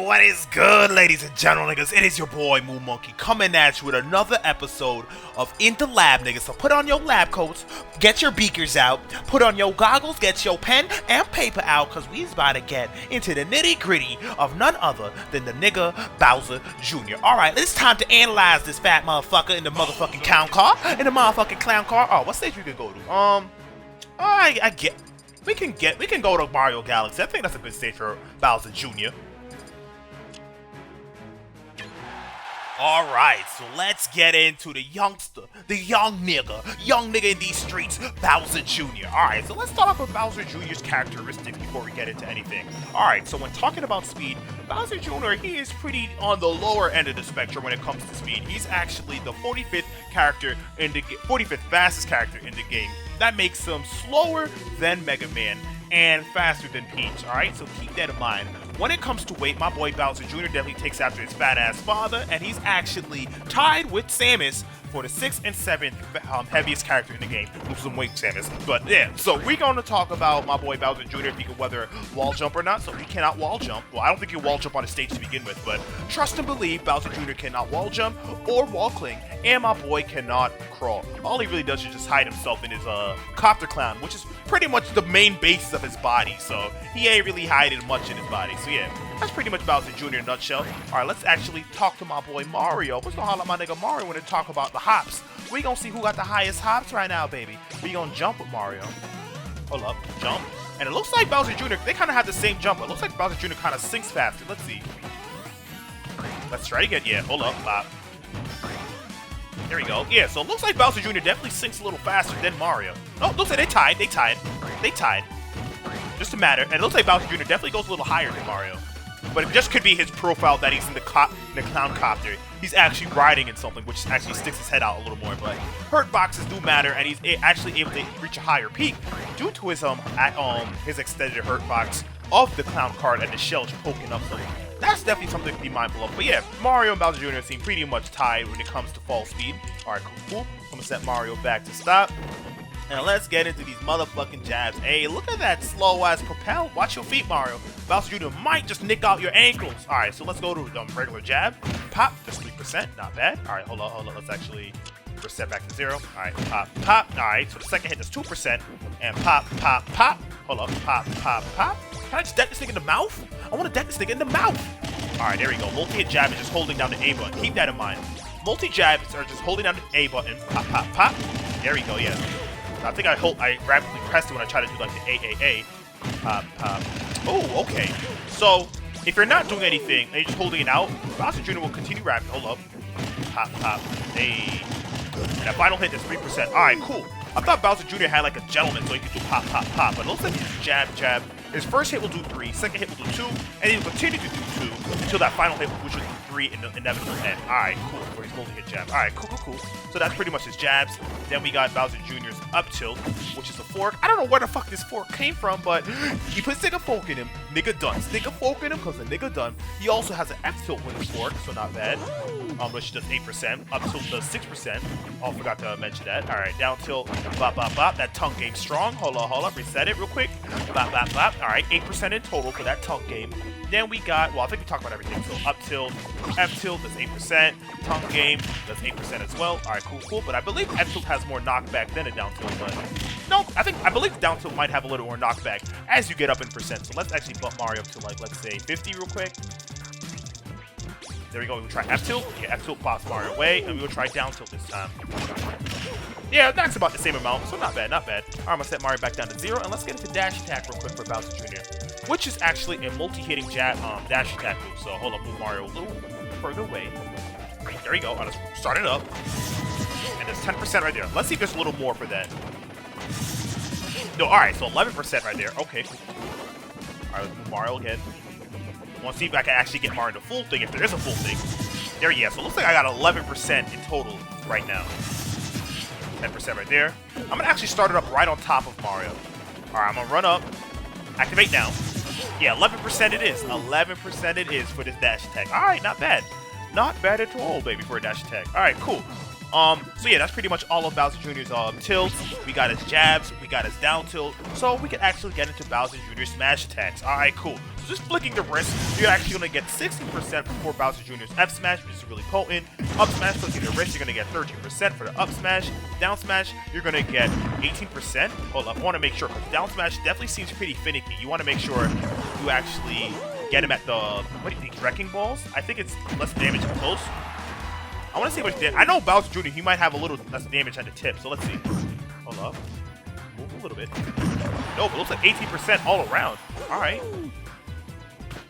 What is good, ladies and gentlemen, niggas? It is your boy MoonMonkey coming at you with another episode of In the Lab, niggas. So put on your lab coats, get your beakers out, put on your goggles, get your pen and paper out, cause we's about to get into the nitty gritty of none other than the nigga Bowser Jr. Alright, it's time to analyze this fat motherfucker in the motherfucking clown car. Oh, what stage we could go to? I get we can go to Mario Galaxy. I think that's a good stage for Bowser Jr. Alright, so let's get into the youngster, the young nigga in these streets, Bowser Jr. Alright, so let's start off with Bowser Jr.'s characteristics before we get into anything. Alright, so when talking about speed, Bowser Jr., he is pretty on the lower end of the spectrum when it comes to speed. He's actually the 45th character in the 45th fastest character in the game. That makes him slower than Mega Man and faster than Peach. Alright, so keep that in mind. When it comes to weight, my boy Bowser Jr. definitely takes after his fat-ass father, and he's actually tied with Samus for the 6th and 7th heaviest character in the game. Lose some weight, Samus. But yeah, so we're going to talk about my boy Bowser Jr. if he can whether wall jump or not. So he cannot wall jump. Well, I don't think he'll wall jump on the stage to begin with, but trust and believe Bowser Jr. cannot wall jump or wall cling, and my boy cannot crawl. All he really does is just hide himself in his copter clown, which is pretty much the main basis of his body. So he ain't really hiding much in his body. So yeah, that's pretty much Bowser Jr. in a nutshell. Alright, let's actually talk to my boy Mario. What's gonna holler at my nigga Mario when they talk about the hops? We gonna see who got the highest hops right now, baby. We gonna jump with Mario. Hold up, jump. And it looks like Bowser Jr., they kind of have the same jump. It looks like Bowser Jr. kind of sinks faster. Let's see. Let's try to get, yeah, hold up, pop. There we go. Yeah, so it looks like Bowser Jr. definitely sinks a little faster than Mario. Oh, looks like they tied. Just a matter. And it looks like Bowser Jr. definitely goes a little higher than Mario. But it just could be his profile that he's in the clown copter. He's actually riding in something, which actually sticks his head out a little more. But hurt boxes do matter, and he's actually able to reach a higher peak due to his extended hurt box of the clown card and the shell just poking up. So that's definitely something to be mindful of. But yeah, Mario and Bowser Jr. seem pretty much tied when it comes to fall speed. Alright, cool. I'm gonna set Mario back to stop. And let's get into these motherfucking jabs. Hey, look at that slow-ass propel. Watch your feet, Mario. Bowser Jr. might just nick out your ankles. Alright, so let's go to the regular jab. Pop, just 3%, not bad. Alright, hold on. Let's actually reset back to 0. Alright, pop. Alright, so the second hit is 2%. And pop. Hold up, pop. Can I just deck this thing in the mouth? I want to deck this thing in the mouth. Alright, there we go. Multi-hit jab is just holding down the A button. Keep that in mind. Multi-jabs are just holding down the A button. Pop. There we go, yeah. I think I rapidly pressed it when I tried to do like the AAA. Oh, okay. So, if you're not doing anything and you're just holding it out, Bowser Jr. will continue rapping. Hold up. Pop. Hey. And that final hit is 3%. Alright, cool. I thought Bowser Jr. had like a gentleman so he could do pop. But it looks like he's jab. His first hit will do 3, second hit will do 2, and he will continue to do 2 until that final hit, which will do 3 in the inevitable end. Alright, cool. For his multi-hit jab. Alright, cool. So that's pretty much his jabs. Then we got Bowser Jr.'s up tilt, which is a fork. I don't know where the fuck this fork came from, but he puts nigga fork in him. Nigga done. Nigga fork in him because the nigga done. He also has an F tilt with his fork, so not bad. Which does 8%. Up tilt does 6%. Oh, forgot to mention that. Alright, down tilt. Bop. That tongue game strong. Hold up. Reset it real quick. Bop. Alright, 8% in total for that tongue game. Then we got, well, I think we talked about everything. So up tilt, F tilt does 8%. Tongue game does 8% as well. Alright, cool. But I believe F tilt has more knockback than a down tilt. But no, I believe the down tilt might have a little more knockback as you get up in percent. So let's actually bump Mario up to like, let's say 50 real quick. There we go. We'll try F tilt. Yeah, F tilt pops Mario away, and we will try down tilt this time. Yeah, that's about the same amount, so not bad. Alright, I'm gonna set Mario back down to 0, and let's get into dash attack real quick for Bowser Jr., which is actually a multi-hitting dash attack move. So hold up, move Mario a little further away. There we go. Let's start it up, and there's 10% right there. Let's see if there's a little more for that. No, alright, so 11% right there. Okay, cool. Alright, let's move Mario again. I want to see if I can actually get Mario the full thing, if there is a full thing. There, yeah, so it looks like I got 11% in total right now. 10% right there. I'm going to actually start it up right on top of Mario. Alright, I'm going to run up. Activate now. Yeah, 11% it is. 11% it is for this dash attack. Alright, not bad. Not bad at all, baby, for a dash attack. Alright, cool. So yeah, that's pretty much all of Bowser Jr.'s tilts. We got his jabs, we got his down tilt, so we can actually get into Bowser Jr.'s smash attacks. Alright, cool. So just flicking the wrist, you're actually gonna get 60% before Bowser Jr.'s F smash, which is really potent. Up smash, flicking the wrist, you're gonna get 13% for the up smash. Down smash, you're gonna get 18%. Hold up, I wanna make sure, because down smash definitely seems pretty finicky. You wanna make sure you actually get him at the, what do you think, wrecking balls? I think it's less damage up close. I want to see which damage. I know Bowser Jr., he might have a little less damage at the tip, so let's see. Hold up. Move a little bit. No, but it looks like 18% all around. Alright.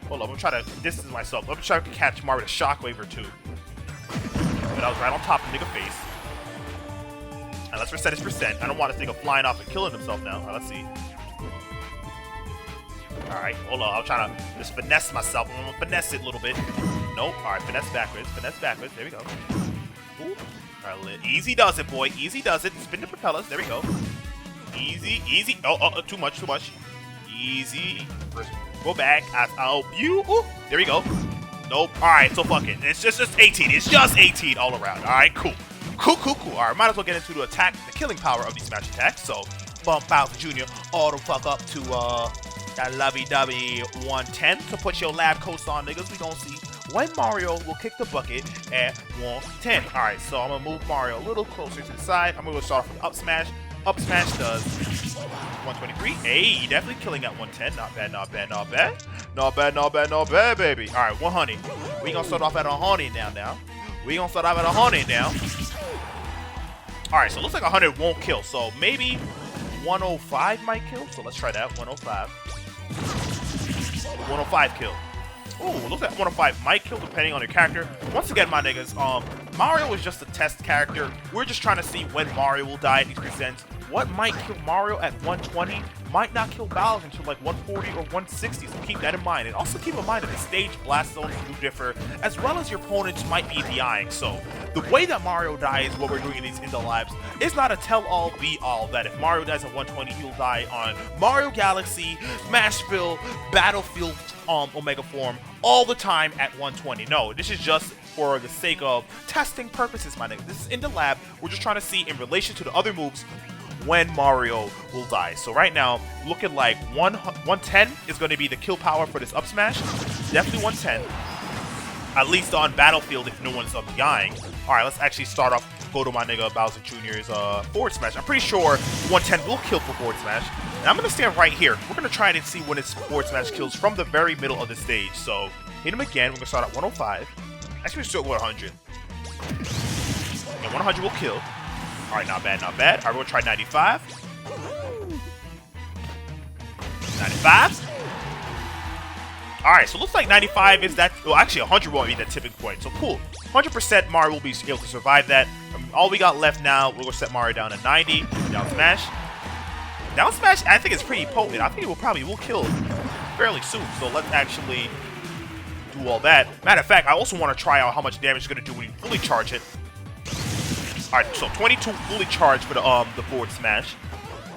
Hold up, I'm trying to distance myself. I'm trying to catch Mario with a shockwave or two. But I was right on top of the nigga face. And let's reset his percent. I don't want this nigga flying off and killing himself now. Alright, let's see. Alright, hold on. I'm trying to just finesse myself. I'm gonna finesse it a little bit. Nope. Alright, finesse backwards. Finesse backwards. There we go. Ooh. Alright, easy does it, boy. Easy does it. Spin the propellers. There we go. Easy, easy. Oh, too much, too much. Easy. First, go back. I'll you. Ooh. There we go. Nope. Alright, so fuck it. It's just 18. It's just 18 all around. Alright, cool. Cool. Alright, might as well get into the attack, the killing power of these smash attacks. So, bump Bowser Jr. all the fuck up to, that lovey-dovey 110 to put your lab coats on, niggas. We gonna see when Mario will kick the bucket at 110. Alright, so I'm gonna move Mario a little closer to the side. I'm gonna start off with up smash. Up smash does 123. Hey, definitely killing at 110. Not bad, not bad, not bad. Not bad, not bad, not bad, baby. Alright, 100. We gonna start off at 100 now. We gonna start off at 100 now. Alright, so it looks like 100 won't kill. So maybe 105 might kill. So let's try that. 105. 105 kill. Ooh, looks like 105 might kill depending on your character. Once again, my niggas, Mario is just a test character. We're just trying to see when Mario will die at these percents. What might kill Mario at 120 might not kill Bowser until like 140 or 160, so keep that in mind. And also keep in mind that the stage blast zones do differ, as well as your opponents might be DIing. So the way that Mario dies, what we're doing in these Indo Labs, is not a tell-all, be-all, that if Mario dies at 120, he'll die on Mario Galaxy, Smashville, Battlefield, Omega Form, all the time at 120. No, this is just for the sake of testing purposes, my nigga. This is in the lab. We're just trying to see in relation to the other moves when Mario will die. So right now, looking like 110 is going to be the kill power for this up smash. Definitely 110. At least on Battlefield if no one's dying. Alright, let's actually start off. Go to my nigga Bowser Jr.'s forward smash. I'm pretty sure 110 will kill for forward smash. And I'm going to stand right here. We're going to try and see when his forward smash kills from the very middle of the stage. So, hit him again. We're going to start at 105. Actually, we're still at 100. And 100 will kill. Alright, not bad, not bad. Alright, we're going to try 95. 95. Alright, so it looks like 95 is that. Well, actually, 100 won't be that tipping point. So, cool. 100% Mario will be able to survive that. All we got left now, we're going to set Mario down to 90. Down smash. Down smash, I think it's pretty potent. I think it will kill fairly soon. So let's actually do all that. Matter of fact, I also want to try out how much damage it's going to do when you fully charge it. Alright, so 22 fully charged for the forward smash.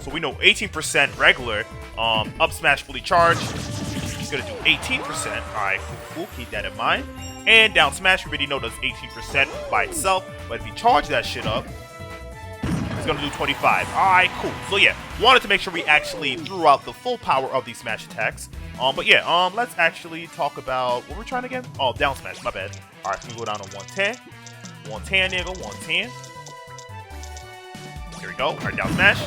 So we know 18% regular. Up smash fully charged. It's going to do 18%. Alright, cool. Keep that in mind. And down smash, we already know does 18% by itself. But if you charge that shit up, it's going to do 25. Alright, cool. So yeah, wanted to make sure we actually threw out the full power of these smash attacks. But yeah, let's actually talk about what we're trying again. Oh, down smash, my bad. Alright, so we go down to 110. 110, nigga, 110. Here we go. Alright, down smash.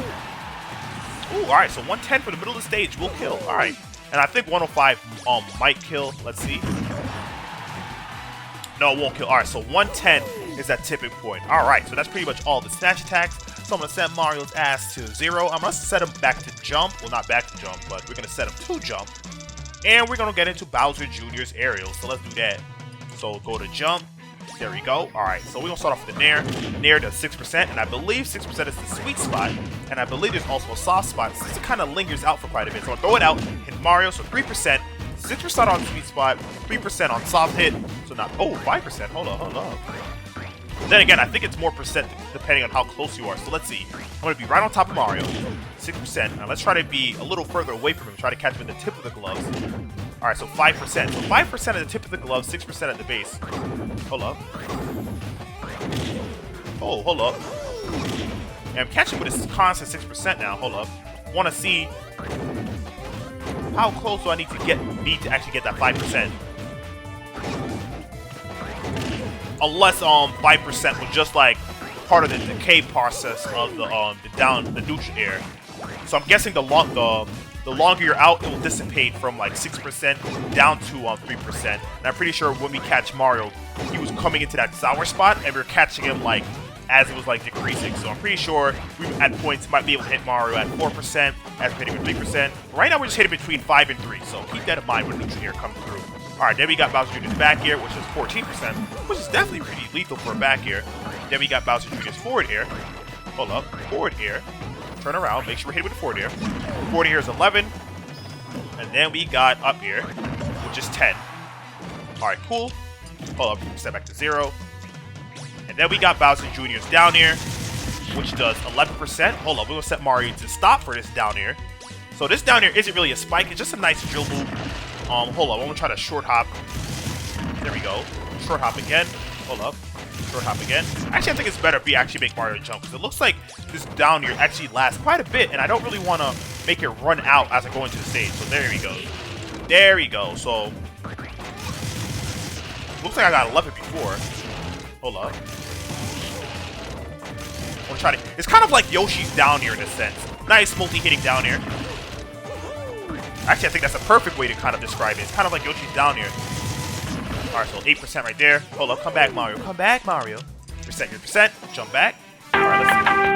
Ooh, alright, so 110 for the middle of the stage will kill. Alright. And I think 105 might kill. Let's see. No, it won't kill. Alright, so 110 is that tipping point. Alright, so that's pretty much all the smash attacks. So I'm going to set Mario's ass to 0. I'm going to set him back to jump. Well, not back to jump, but we're going to set him to jump. And we're going to get into Bowser Jr.'s aerial. So let's do that. So go to jump. There we go. Alright, so we're going to start off with the Nair. Nair does 6%, and I believe 6% is the sweet spot. And I believe there's also a soft spot. Since it kind of lingers out for quite a bit. So I'll throw it out, hit Mario, so 3%. 6% on sweet spot, 3% on soft hit. So not, 5%. Hold on. Then again, I think it's more percent depending on how close you are. So let's see. I'm going to be right on top of Mario. 6%. Now let's try to be a little further away from him. Try to catch him at the tip of the gloves. Alright, so 5%. So 5% at the tip of the glove, 6% at the base. Hold up. Oh, hold up. And I'm catching with this constant 6% now. Hold up. Want to see how close do I need to actually get that 5%. Unless 5% was just like part of the decay process of the neutral air. So I'm guessing the longer you're out, it will dissipate from like 6% down to 3%. And I'm pretty sure when we catch Mario, he was coming into that sour spot, and we were catching him like as it was like decreasing. So I'm pretty sure we at points might be able to hit Mario at 4%, as we're hitting with 3%. Right now we're just hitting between 5 and 3, so keep that in mind when neutral air comes through. Alright, then we got Bowser Jr.'s back air, which is 14%, which is definitely pretty lethal for a back air. Then we got Bowser Jr.'s forward air. Hold up, forward air. Turn around, make sure we're hitting with the forward air. Forward air is 11. And then we got up air, which is 10. Alright, cool. Hold up, step back to 0. And then we got Bowser Jr.'s down air, which does 11%. Hold up, we're going to set Mario to stop for this down air. So this down air isn't really a spike, it's just a nice drill move. Hold up, I'm going to try to short hop. There we go. Short hop again. Hold up. Short hop again. Actually, I think it's better if we actually make Mario jump, because it looks like this down air actually lasts quite a bit, and I don't really want to make it run out as I go into the stage. So there we go. There we go. So looks like I got 11 before. Hold up. I'm gonna try to. It's kind of like Yoshi's down air in a sense. Nice multi-hitting down air. Actually, I think that's a perfect way to kind of describe it. It's kind of like Yoshi's down air. Alright, so 8% right there. Hold up, come back, Mario. Come back, Mario. Reset your percent. Jump back. Alright, let's see.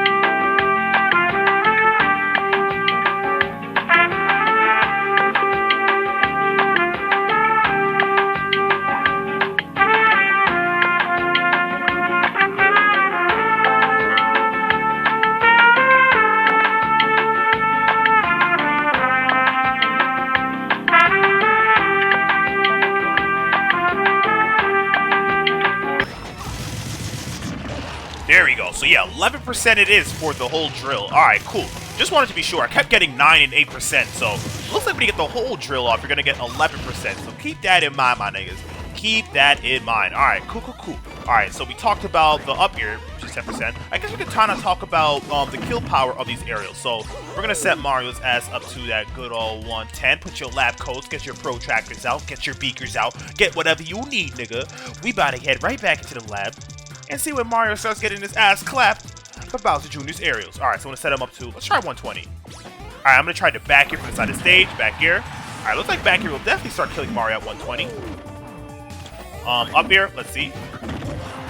There we go. So yeah, 11% it is for the whole drill. Alright, cool. Just wanted to be sure. I kept getting 9 and 8%, so looks like when you get the whole drill off, you're gonna get 11%. So keep that in mind, my niggas. Keep that in mind. Alright, cool. Alright, so we talked about the up air, which is 10%. I guess we could kind of talk about the kill power of these aerials. So we're gonna set Mario's ass up to that good old 110. Put your lab coats, get your protractors out, get your beakers out, get whatever you need, nigga. We about to head right back into the lab and see when Mario starts getting his ass clapped for Bowser Jr.'s aerials. Alright, so I'm going to set him up to, let's try 120. Alright, I'm going to try to back here from the side of the stage, back here. Alright, looks like back here will definitely start killing Mario at 120. Up here, let's see.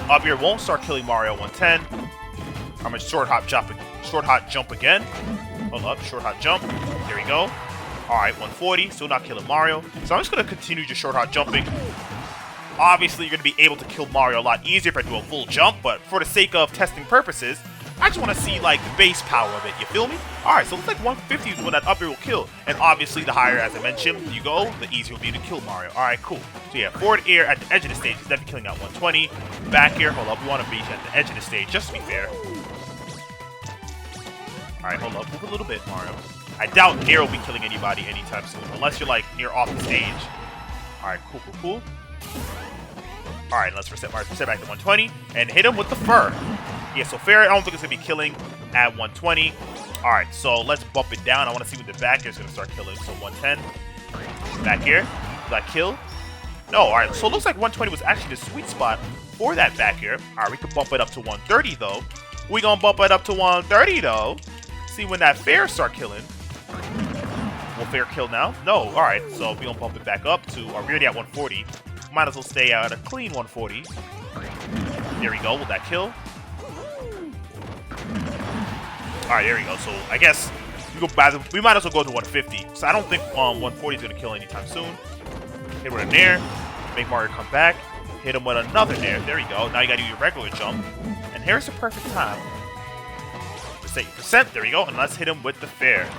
Up here won't start killing Mario at 110. I'm going to short hop jump again. Hold up, short hop jump. There we go. Alright, 140, still not killing Mario. So I'm just going to continue just short hop jumping. Obviously, you're going to be able to kill Mario a lot easier if I do a full jump, but for the sake of testing purposes, I just want to see, like, the base power of it, you feel me? Alright, so it looks like 150 is when that up air will kill, and obviously, the higher, as I mentioned, you go, the easier it will be to kill Mario. Alright, cool. So yeah, forward air at the edge of the stage is definitely killing out 120. Back air, hold up, we want to be at the edge of the stage, just to be fair. Alright, hold up, move a little bit, Mario. I doubt Nair will be killing anybody anytime soon, unless you're, like, near off the stage. Alright, cool. Alright, let's reset back to 120 and hit him with the fur. Yeah, so fair, I don't think it's going to be killing at 120. Alright, so let's bump it down. I want to see when the back air is going to start killing. So 110. Back here. Did that kill? No, alright, so it looks like 120 was actually the sweet spot for that back air. Alright, we could bump it up to 130 though. We gonna bump it up to 130 though. See when that fair start killing. Will fair kill now? No, alright, so we gonna bump it back up to, we're already at 140. Might as well stay at a clean 140. There we go. Will that kill? Alright, there we go. So I guess we might as well go to 150. So I don't think 140 is going to kill anytime soon. Hit with a nair. Make Mario come back. Hit him with another nair. There you go. Now you got to do your regular jump. And here's the perfect time. Reset your percent. There you go. And let's hit him with the fair.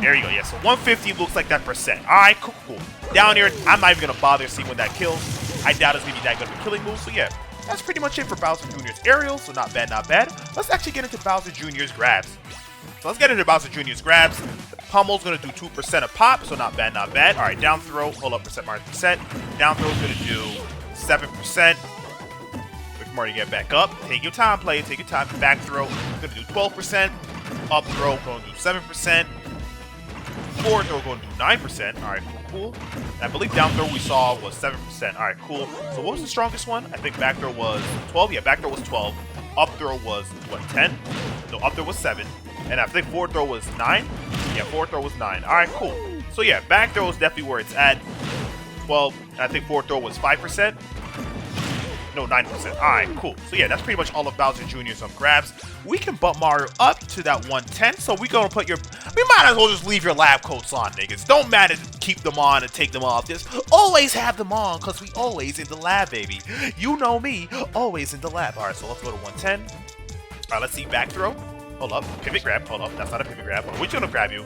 There you go. Yeah, so 150 looks like that percent. Alright, cool. Down here, I'm not even going to bother seeing when that kills. I doubt it's going to be that good of a killing move. So yeah, that's pretty much it for Bowser Jr.'s aerials. So not bad. Let's actually get into Bowser Jr.'s grabs. So let's get into Bowser Jr.'s grabs. The Pummel's going to do 2% a pop, so not bad. Alright, down throw. Hold up, percent minus percent. Down throw is going to do 7%. With Mario to get back up. Take your time, player. Take your time. Back throw. Gonna do 12%. Up throw. Gonna do 7%. Forward throw. Gonna do 9%. All right, cool. And I believe down throw we saw was 7%. All right, cool. So what was the strongest one? I think back throw was 12. Yeah, back throw was 12. Up throw was what, 10? No, up throw was 7. And I think forward throw was 9. Yeah, forward throw was 9. All right, cool. So yeah, back throw is definitely where it's at. 12. And I think forward throw was 5%. No, 9%. Alright, cool. So yeah, that's pretty much all of Bowser Jr.'s grabs. We can bump Mario up to that 110, so we gonna put your... We might as well just leave your lab coats on, niggas. Don't matter to keep them on and take them off. Just always have them on, because we always in the lab, baby. You know me, always in the lab. Alright, so let's go to 110. Alright, let's see, back throw. Hold up, pivot grab. Hold up, that's not a pivot grab. Oh, which gonna grab you?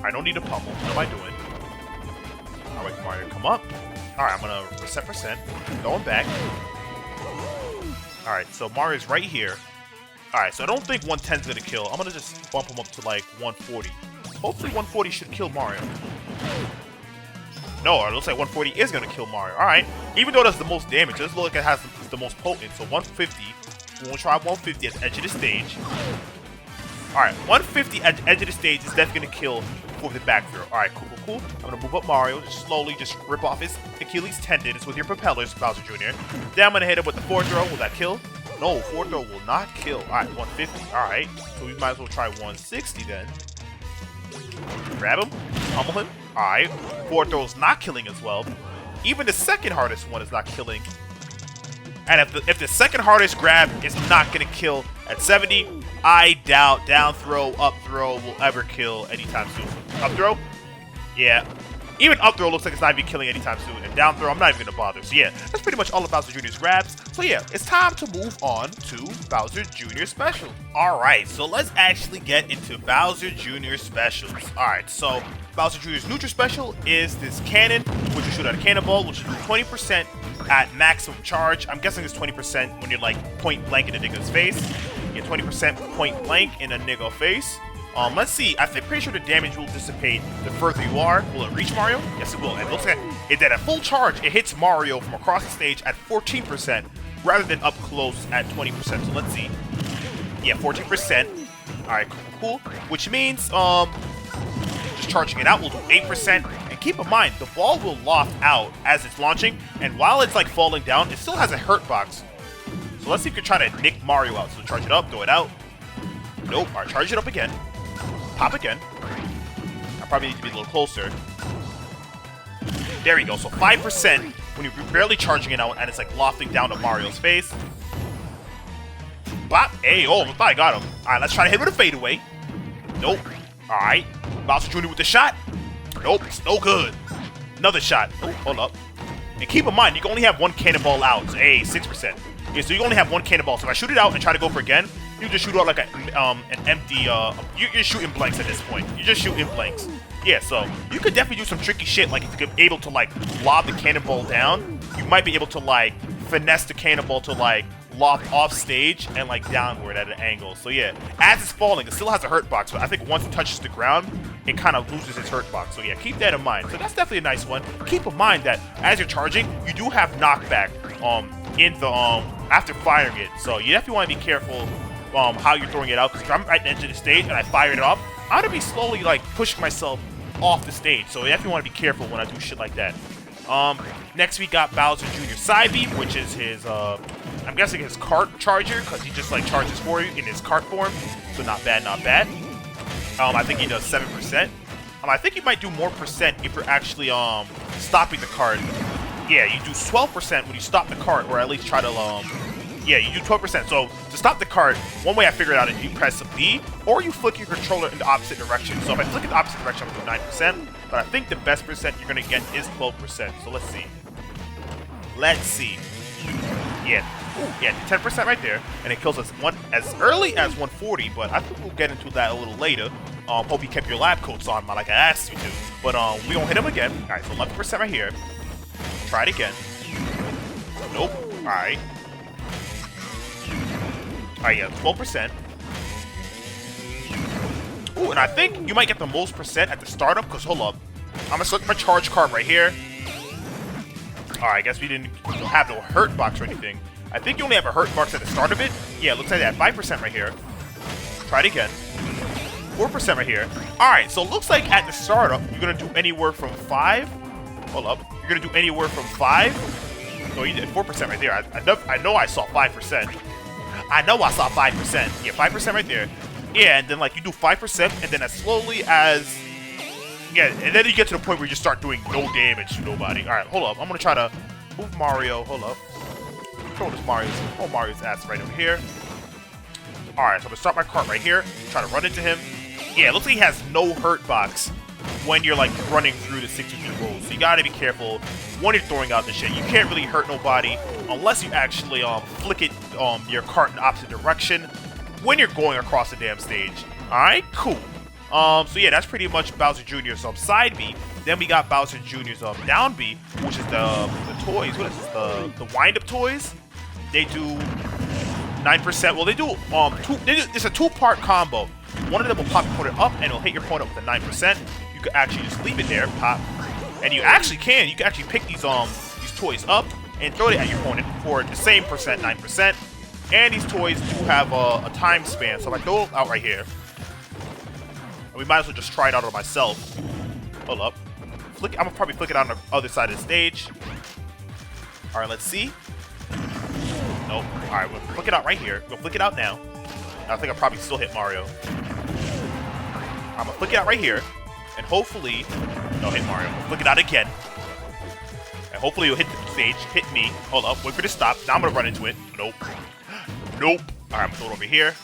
I don't need a pummel. What am I doing? Alright, Mario, come up. Alright, I'm gonna reset percent. Going back. Alright, so Mario's right here. Alright, so I don't think 110's gonna kill. I'm gonna just bump him up to like 140. Hopefully 140 should kill Mario. No, it looks like 140 is gonna kill Mario. Alright, even though that's the most damage, it does look like it has the most potent. So 150. We'll try 150 at the edge of the stage. Alright, 150 at the edge of the stage is definitely gonna kill for the back throw. Alright, cool. I'm gonna move up Mario, just slowly just rip off his Achilles tendons with your propellers, Bowser Jr. Then I'm gonna hit him with the forward throw. Will that kill? No, forward throw will not kill. Alright, 150. Alright, so we might as well try 160 then. Grab him, pummel him. Alright, forward throw is not killing as well. Even the second hardest one is not killing. And if the second hardest grab is not gonna kill at 70, I doubt down throw, up throw will ever kill anytime soon. Up throw? Yeah. Even up throw looks like it's not even killing anytime soon. And down throw, I'm not even going to bother. So yeah, that's pretty much all of Bowser Jr.'s grabs. So yeah, it's time to move on to Bowser Jr. Special. Alright, so let's actually get into Bowser Jr. Specials. Alright, so Bowser Jr.'s neutral special is this cannon, which will shoot out a cannonball, which will do 20% at maximum charge. I'm guessing it's 20% when you're like point blank in a nigga's face. You get 20% point blank in a nigga face. Let's see. I'm pretty sure the damage will dissipate the further you are. Will it reach Mario? Yes, it will. And it looks like it at full charge, it hits Mario from across the stage at 14% rather than up close at 20%. So let's see. Yeah, 14%. All right, cool. Which means just charging it out will do 8%. And keep in mind, the ball will loft out as it's launching, and while it's like falling down, it still has a hurt box. So let's see if you can try to nick Mario out. So charge it up, throw it out. Nope. All right, charge it up again. Pop again. I probably need to be a little closer. There we go. So 5% when you're barely charging it out and it's like lofting down to Mario's face. Bop. Hey, oh, I thought I got him. All right, let's try to hit with a fadeaway. Nope. All right. Bowser Jr. with the shot. Nope. It's no good. Another shot. Oh, hold up. And keep in mind, you can only have one cannonball out. So, hey, 6%. Yeah, so you only have one cannonball. So if I shoot it out and try to go for again, you just shoot out like an empty, you're shooting blanks at this point. You're just shooting blanks. Yeah, so you could definitely do some tricky shit. Like if you're able to like lob the cannonball down, you might be able to like finesse the cannonball to like loft off stage and like downward at an angle. So yeah, as it's falling, it still has a hurt box, but I think once it touches the ground, it kind of loses its hurt box. So yeah, keep that in mind. So that's definitely a nice one. Keep in mind that as you're charging, you do have knockback in the after firing it. So you definitely want to be careful how you're throwing it out, because if I'm right at the edge of the stage and I fire it off, I'm gonna be slowly like pushing myself off the stage. So you definitely want to be careful when I do shit like that. Next we got Bowser Jr. Side Beam, which is his I'm guessing his cart charger, because he just like charges for you in his cart form. So not bad, not bad. I think he does 7%. I think you might do more percent if you're actually stopping the cart. Yeah, you do 12% when you stop the cart, or at least try to yeah, you do 12%. So to stop the cart, one way I figured out is you press B, or you flick your controller in the opposite direction. So if I flick in the opposite direction, I'm gonna do 9%. But I think the best percent you're gonna get is 12%. So let's see. Let's see. Yeah. Ooh, yeah, 10% right there, and it kills us as early as 140. But I think we'll get into that a little later. Hope you kept your lab coats on, like I asked you to. But we gonna hit him again. All right, so 11% right here. Try it again. Nope. All right. Alright, yeah, 12%. Ooh, and I think you might get the most percent at the startup, because hold up. I'm gonna select my charge card right here. Alright, I guess we didn't have no hurt box or anything. I think you only have a hurt marks at the start of it. Yeah, it looks like that. 5% right here. Try it again. 4% right here. Alright, so it looks like at the startup, you're going to do anywhere from 5. Hold up. You're going to do anywhere from 5. No, you did 4% right there. I know I saw 5%. I know I saw 5%. Yeah, 5% right there. Yeah, and then like you do 5%, and then as slowly as... Yeah, and then you get to the point where you just start doing no damage to nobody. Alright, hold up. I'm going to try to move Mario. Hold up. Throw this Mario's ass right over here. Alright, so I'm going to start my cart right here. Try to run into him. Yeah, it looks like he has no hurt box when you're like running through the 62 rolls. So you gotta be careful when you're throwing out the shit. You can't really hurt nobody unless you actually flick it your cart in the opposite direction when you're going across the damn stage. Alright, cool. So yeah, that's pretty much Bowser Jr.'s side B. Then we got Bowser Jr.'s down B, which is the toys. What is this? The wind-up toys? They do 9%. Well, they do it's a two-part combo. One of them will pop your opponent up, and it'll hit your opponent with a 9%. You could actually just leave it there, pop, and you can actually pick these toys up and throw it at your opponent for the same percent, 9%. And these toys do have a time span, so if I throw it out right here, we might as well just try it out on myself. Hold up, I'm gonna probably flick it on the other side of the stage. All right, let's see. Nope. All right, we'll flick it out right here. We'll flick it out now. I think I'll probably still hit Mario. I'm gonna flick it out right here, and hopefully, no, hit Mario. We'll flick it out again, and hopefully it'll hit the stage, hit me. Hold up, wait for it to stop. Now I'm gonna run into it. Nope. Nope. All right, I'm gonna throw it over here.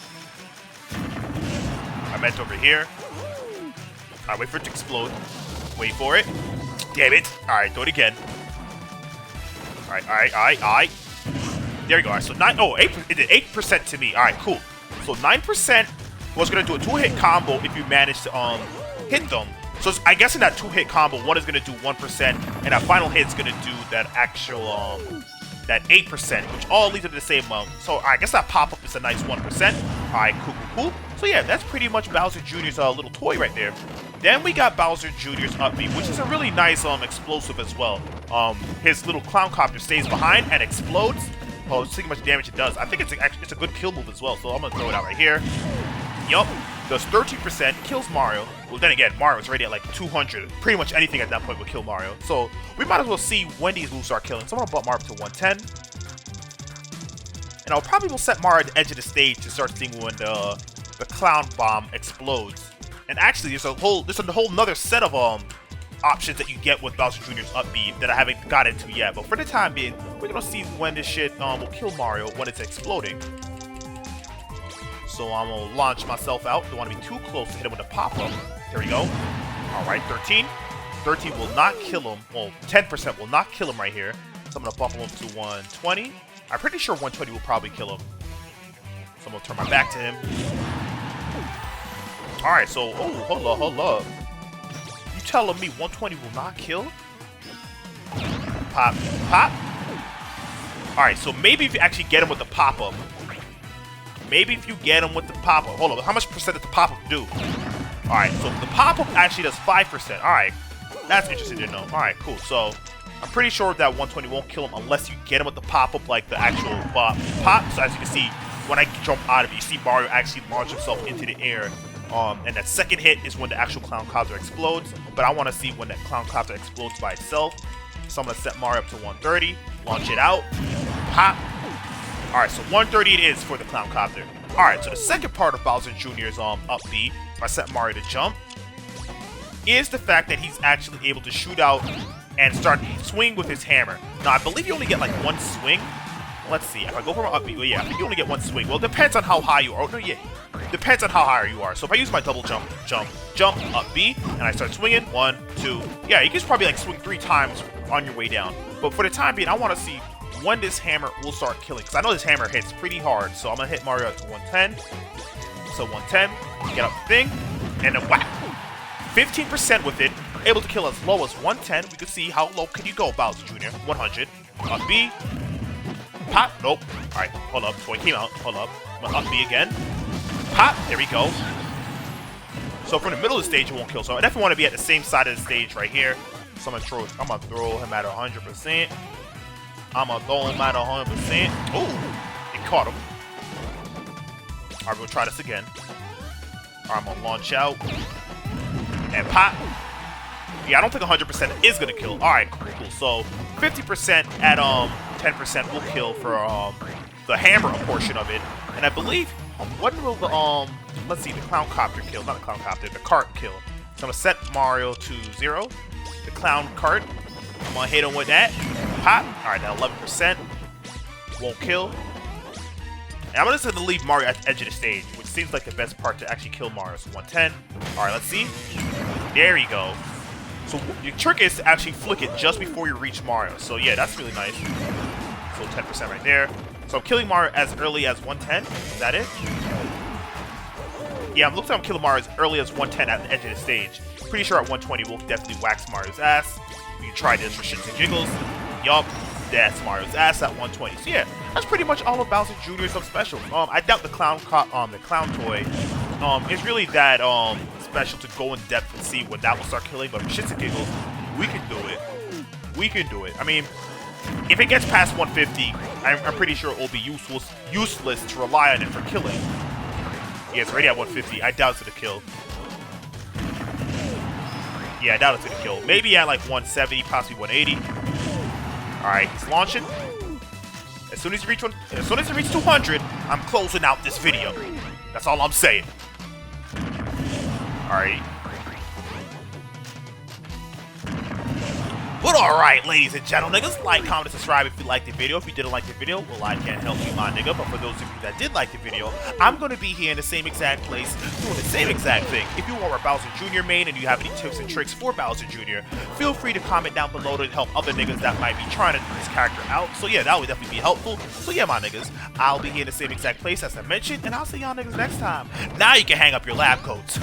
I meant over here. All right, wait for it to explode. Wait for it. Damn it. All right, do it again. All right. There you go. All right, so 8. It did 8% to me. All right, cool. So 9% was going to do a 2-hit combo if you manage to hit them. So I guess in that 2-hit combo, one is going to do 1%, and that final hit is going to do that actual, that 8%, which all leads to the same amount. So I guess that pop-up is a nice 1%. Alright, cool. So yeah, that's pretty much Bowser Jr.'s little toy right there. Then we got Bowser Jr.'s Up B, which is a really nice explosive as well. His little clown copter stays behind and explodes. Oh, see how much damage it does. I think it's a good kill move as well, so I'm gonna throw it out right here. Yup, does 13%, kills Mario. Well, then again, Mario's already at like 200. Pretty much anything at that point would kill Mario. So we might as well see when these moves start killing. So I'm gonna bump Mario up to 110. And I'll probably will set Mario at the edge of the stage to start seeing when the clown bomb explodes. And actually, there's a whole nother set of options that you get with Bowser Jr.'s Up B that I haven't got into yet. But for the time being, we're gonna see when this shit will kill Mario when it's exploding. So I'm gonna launch myself out. Don't want to be too close to hit him with a pop-up. There we go. All right, 13. 13 will not kill him. Well, 10% will not kill him right here. So I'm gonna bump him up to 120. I'm pretty sure 120 will probably kill him. So I'm gonna turn my back to him. All right, so hold up. You telling me 120 will not kill? Pop. All right, so maybe if you actually get him with the pop-up. Hold up, how much percent does the pop-up do? All right, so the pop-up actually does 5%. All right, that's interesting to know. All right, cool. So I'm pretty sure that 120 won't kill him unless you get him with the pop-up, like the actual pop. So as you can see, when I jump out of it, you see Mario actually launch himself into the air. And that second hit is when the actual clown copter explodes. But I want to see when that clown copter explodes by itself. So I'm going to set Mario up to 130, launch it out, pop. Alright, so 130 it is for the clown copter. Alright, so the second part of Bowser Jr.'s Up B, if I set Mario to jump, is the fact that he's actually able to shoot out and start swing with his hammer. Now, I believe you only get like one swing. Let's see, if I go for my Up B, well, yeah, I think you only get one swing. Well, it depends on how high you are. Oh, no, yeah. Depends on how high you are. So if I use my double jump, Up B, and I start swinging, 1, 2, yeah, you can just probably like swing 3 times on your way down. But for the time being, I want to see when this hammer will start killing, because I know this hammer hits pretty hard. So I'm gonna hit Mario up to 110. So 110, get up the thing, and then whack. 15% with it, able to kill as low as 110. We can see how low can you go, Bowser Jr. 100. Up B, pop. Nope. All right, hold up. Before he came out, hold up. I'm gonna Up B again. Pop. There we go. So from the middle of the stage, it won't kill. So I definitely want to be at the same side of the stage right here. So I'm gonna throw him at 100%. I'm gonna throw him at 100%. Ooh, it caught him. Alright, we'll try this again. Alright, I'm gonna launch out. And pop. Yeah, I don't think 100% is gonna kill. Alright, cool. So 50% at 10% will kill for the hammer portion of it. And I believe what will the let's see, the clown copter kill, not the clown copter, the cart kill. So I'm gonna set Mario to 0. The clown cart. I'm gonna hit him with that. Pop. Alright, now 11% won't kill. And I'm just gonna leave Mario at the edge of the stage, which seems like the best part to actually kill Mario. So 110. Alright, let's see. There you go. So your trick is to actually flick it just before you reach Mario. So yeah, that's really nice. So 10% right there. So I'm killing Mario as early as 110. Is that it? Yeah, it looks like I'm killing Mario as early as 110 at the edge of the stage. Pretty sure at 120 we'll definitely wax Mario's ass. You can try this for shits and giggles. Yup, that's Mario's ass at 120. So yeah, that's pretty much all of Bowser Jr.'s special. I doubt the clown toy is really that special to go in depth and see when that will start killing. But for shits and giggles, we can do it. We can do it. I mean, if it gets past 150, I'm pretty sure it will be useless to rely on it for killing. Yeah, it's already at 150. I doubt it's gonna kill. Yeah, I doubt it's gonna kill. Maybe at like 170, possibly 180. Alright, he's launching. As soon as you reach 200, I'm closing out this video. That's all I'm saying. Alright. But alright, ladies and gentlemen, niggas, like, comment, and subscribe if you liked the video. If you didn't like the video, well, I can't help you, my nigga. But for those of you that did like the video, I'm going to be here in the same exact place doing the same exact thing. If you are a Bowser Jr. main and you have any tips and tricks for Bowser Jr., feel free to comment down below to help other niggas that might be trying to do this character out. So yeah, that would definitely be helpful. So yeah, my niggas, I'll be here in the same exact place as I mentioned, and I'll see y'all niggas next time. Now you can hang up your lab coats.